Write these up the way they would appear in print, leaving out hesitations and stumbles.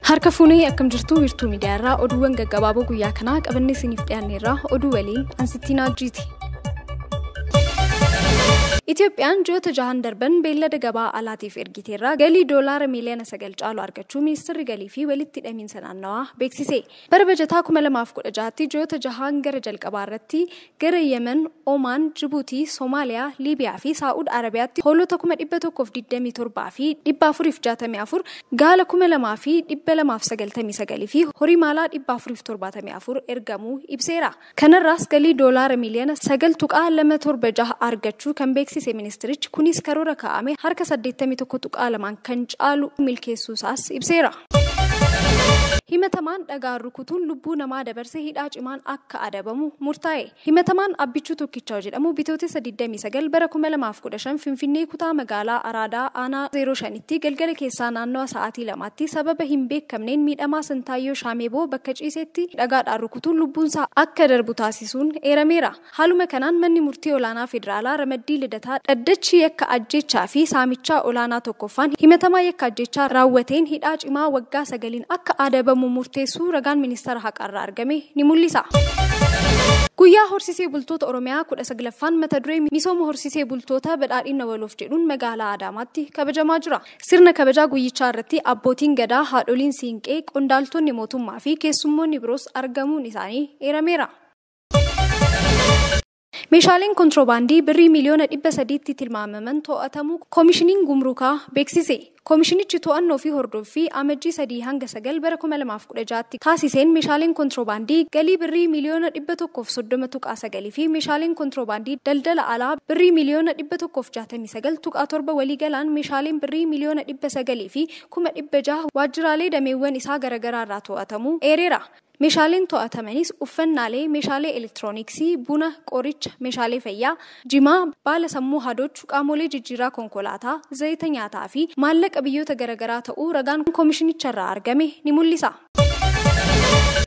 Harka fuunee akkam jirtu wiirtuu miidiyaa irraa oduuwwan gaggabaaboo guyyaa kanaa qabannee isiniif dhiyaanne irraa oduu waliin ansittiin Ajjiiti. Itoophiyaan ji'oota jahan darban beellada gabaa alaatiif ergiteerraa galii doolaara miiliyoona 9 caalu argachuu ministeerri galii fi walitti hidhamiinsa naannawaa beeksise. Bara bajataa 2016tti ji'oota jahan gara jalqabaa irratti gara Yemen, Oman, Djibouti, Somaaliyaa, Liibiyaa fi Saa'ud Arabiyaatti hoolota 127 fi 464, gaala 2299 fi horii maalaa 474 ergamuu ibseera. Kanarraas galii doolaara miiliyoona 9.27 argachuu kan beeksise. Ministerichi kunis karoora kaa'ame harka 81.2 kan caalu milkeessuusaas ibseera. Himatamaan dhagaa rukutuun lubbuu namaa dabarsee hidhaa cimaan akka adabamu murtaa'e. Himatamaan Abbichuu Tokkichaa jedhamu bitootessa 29 bara 2015 Finfinnee kutaa magaalaa Araadaa aanaa 05tti galgala keessaa naannoo sa'aatii 2tti sababa hin beekamneen miidhamaa Sintaayyoo Shaameeboo bakka ciisetti dhagaadhaan rukutuun lubbuunsaa akka darbu taasisuun eerameera. Haaluma kanaan manni murtii olaanaa federaalaa Ramaddii Lidataa dhaddachi yakka ajjechaa fi saamichaa olaanaa tokkoffaan himatamaa yakka ajjechaa raawwateen hidhaa cimaa waggaa 9 akka adabamu murteessuu ragaan ministeera haqarraa argame ni mul'isa. Guyyaa horsisee bultoota Oromiyaa 19ffaan mata duree misooma horsisee bultoota badhaadhina waloof jedhuun magaalaa Adaamaatti kabajamaa jira. Sirna kabajaa guyyichaa irratti abbootiin gadaa, haadholiin siinqee, qondaaltonni mootummaa fi keessummoonni biroos argamuun isaanii eerameera. Meeshaaleen kontiroobaandii birrii miliyoona 300tti tilmaamaman to'atamuu Koomishiniin Gumruukaa beeksise. Koomishinichi to'annoo fi hordoffii amajjii 3 hanga 9 bara 2016tti taasiseen meeshaaleen kontiroobaandii galii birrii miliyoona 130.9 fi meeshaaleen kontiroobaandii daldala alaa birrii miliyoona 169.7 waliigalaan meeshaaleen birrii miliyoona 900 fi 600 waajjiraalee dameewwan isaa garaagaraa irraa to'atamuu eereera. Meeshaaleen to'atamanis uffannaalee, meeshaalee elektirooniksii, buna, qoricha, meeshaalee fayyaa, jimaa, baala sammuu hadochuu, qaamolee jijjiiraa konkolaataa, zayita nyaataa fi maallaqa biyyoota garaagaraa ta'uu ragaan koomishinicharraa argame ni mul'isa.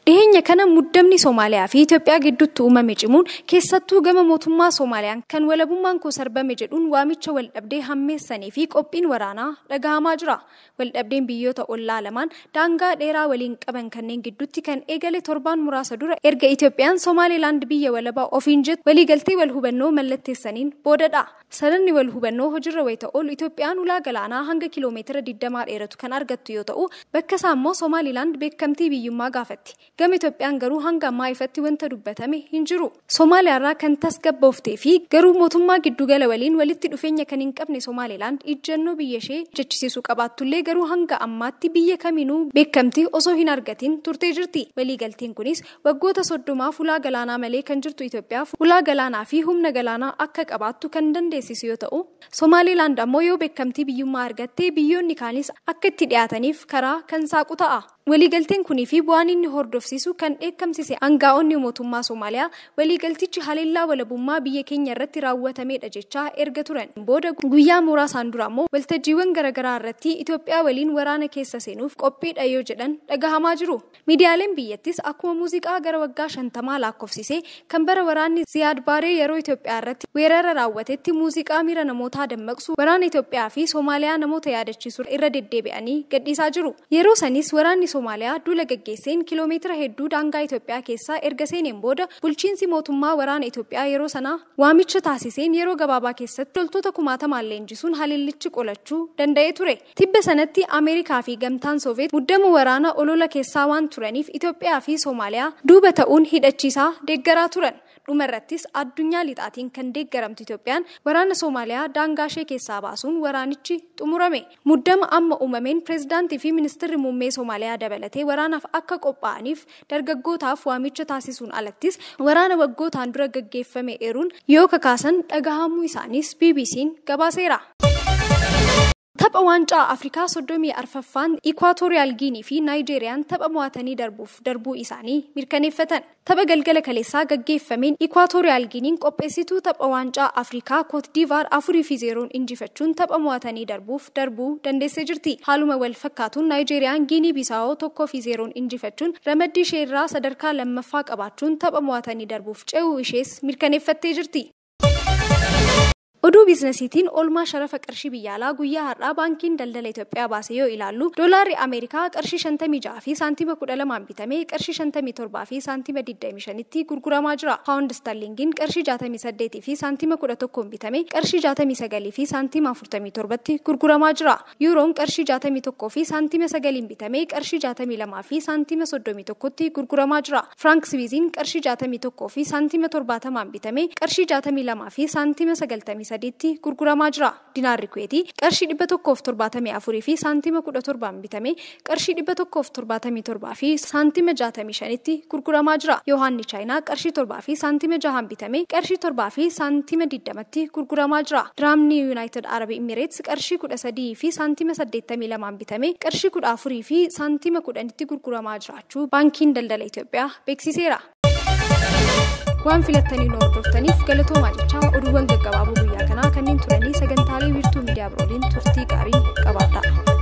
Dhiheenya kana muddamni Soomaaliyaa fi Itoophiyaa gidduutti uumame cimuun keessattuu gama mootummaa Soomaaliyaan kan walabummaan koo sarbame jedhuun waamicha waldhabdee hammeessanii fi qophiin waraanaa dhagahamaa jira. Waldhabdeen biyyoota ollaa lamaan daangaa dheeraa waliin qaban kanneen gidduutti kan eegale torbaan muraasa dura erga Itoophiyaan Somaalilaand biyya walabaa ofiin jettu waliigaltee wal hubannoo mallatteessaniin boodadha. Sanadni wal hubannoo hojiirra wayita oolu Itoophiyaan ulaa galaanaa hanga kiiloomeetira 20 dheeratu kan argattu yoo ta'u bakka isaa immoo Somaalilaand beekamtii biyyummaa gaafatti. Gama Itoophiyaan garuu hanga ammaa ifatti wanta dubbatame hin jiru. Somaaliyaarraa kan tasgabbooftee fi garuu mootummaa giddugala waliin walitti dhufeenya kan hin qabne Somaalilaand ijjannoo biyya ishee jechisisuu qabaattullee garuu hanga ammaatti biyya kaminuu beekamtii osoo hin argatin turtee jirti. Waliigalteen kunis waggoota 30 ulaa galaanaa malee kan jirtu Itoophiyaaf ulaa galaanaa fi humna galaanaa akka qabaattu kan dandeessisu yoo ta'u, Somaalilaand ammoo yoo beekamtii biyyummaa argattee biyyoonni kaanis akka itti dhiyaataniif karaa kan saaqu ta'a. Waliigalteen kunii fi bu'aan inni hordofsiisu kan eekamsise aangaa'onni mootummaa Soomaaliyaa waliigaltichi haleellaa walabummaa biyya keenya irratti raawwatamedha jechaa erga turan. Booda guyyaa muraasaan dura ammoo waltajjiiwwan garaagaraa irratti Itoophiyaa waliin waraana keessa seenuuf qophiidha yoo jedhan dhagahamaa jiru. Miidiyaaleen biyyattis akkuma muuziqaa gara waggaa 50 lakkoofsisee kan bara waraanni Ziyaad Baaree yeroo Itoophiyaa irratti weerara raawwatetti muuziqaa miira namootaa dammaqsu waraana Itoophiyaa fi Soomaaliyaa namoota yaadachiisuu irra deddeebi'anii gadhiisaa jiru. Yeroo sanis waraanni Soomaaliyaa duula gaggeesseen kiiloomeetira hedduu daangaa Itoophiyaa keessaa erga seeneen booda bulchiinsi mootummaa waraana Itoophiyaa yeroo sanaa waamicha taasiseen yeroo gabaabaa keessatti loltoota 10,000 leenjisuun haleellichi qolachuu danda'ee ture. Tibba sanatti Ameerikaa fi gamtaan Sooviyeet muddama waraana olola keessaa waan turaniif Itoophiyaa fi Soomaaliyaa duuba ta'uun hidhachiisaa deeggaraa turan. Dhumarrattis addunyaa lixaatiin kan deeggaramtu Itoophiyaan waraana Soomaaliyaa daangaa ishee keessaa baasuun waraanichi xumurame. Muddama amma uumameen pireezidaantii fi ministeerri muummee Soomaaliyaa dabalatee waraanaaf akka qophaa'aniif dargaggootaaf waamicha taasisuun alattis waraana waggootaan dura gaggeeffame eeruun yoo kakaasan dhagahamuu isaaniis BBC'n gabaaseera. Tapha waancaa Afrikaa 34ffaan Equatorial Guinea fi Nigeriyaan tapha mo'atanii darbuu isaanii mirkaneeffatan. Tapha galgala kaleessaa gaggeeffameen Equatorial Guinea qopheessituu tapha waancaa Afrikaa Cote d'Ivoire 4-0 injifachuun tapha mo'atanii darbuu dandeessee jirti. Haaluma wal fakkaatuun Nigeriyaan Guinea Bissau 1-0 injifachuun ramaddii ishee irraa sadarkaa lammaffaa qabaachuun tapha mo'atanii darbuuf ce'uu ishees mirkaneeffattee jirti. oduu biizinasiitiin olmaa sharafa qarshii biyyaala guyyaa har'aa baankiin daldala Itoophiyaa baasee yoo ilaallu doolaarri Ameerikaa qarshii 56 fi saantima 12 bitamee qarshii 57 fi saantima 25 tti gurguramaa jira. Pound sterlingiin qarshii 68 fi saantima 11 bitamee qarshii 69 fi saantima 47 tti gurguramaa jira. Yuuroon qarshii 61 fi saantima 9 bitamee qarshii 62 fi saantima 31 tti gurguramaa jira. Frank Swiiziin qarshii 61 fi saantima 70 bitamee qarshii 62 fi saantima 93 tti gurguramaa jira. Dinaarri Kuweetii qarshii 174 fi saantima 17 bitamee qarshii 177 fi saantima 65 tti gurguramaa jira. Yohaanni Chaayinaa qarshii 7 fi saantima 6 bitamee qarshii 7 fi saantima 20 tti gurguramaa jira. Diraamni United Arab Emirates qarshii 13 fi saantima 82 bitamee qarshii 14 fi saantima 10 tti gurguramaa jiraachuu baankiin daldala Itoophiyaa beeksiseera. Waan filattanii nu hordoftaniif galatoomaa jechaa oduuwwan gaggabaaboo guyyaa kanaa kanneen turanii sagantaalee wiirtuu miidiyaa birooliin turtii gaarii qabaadhaa.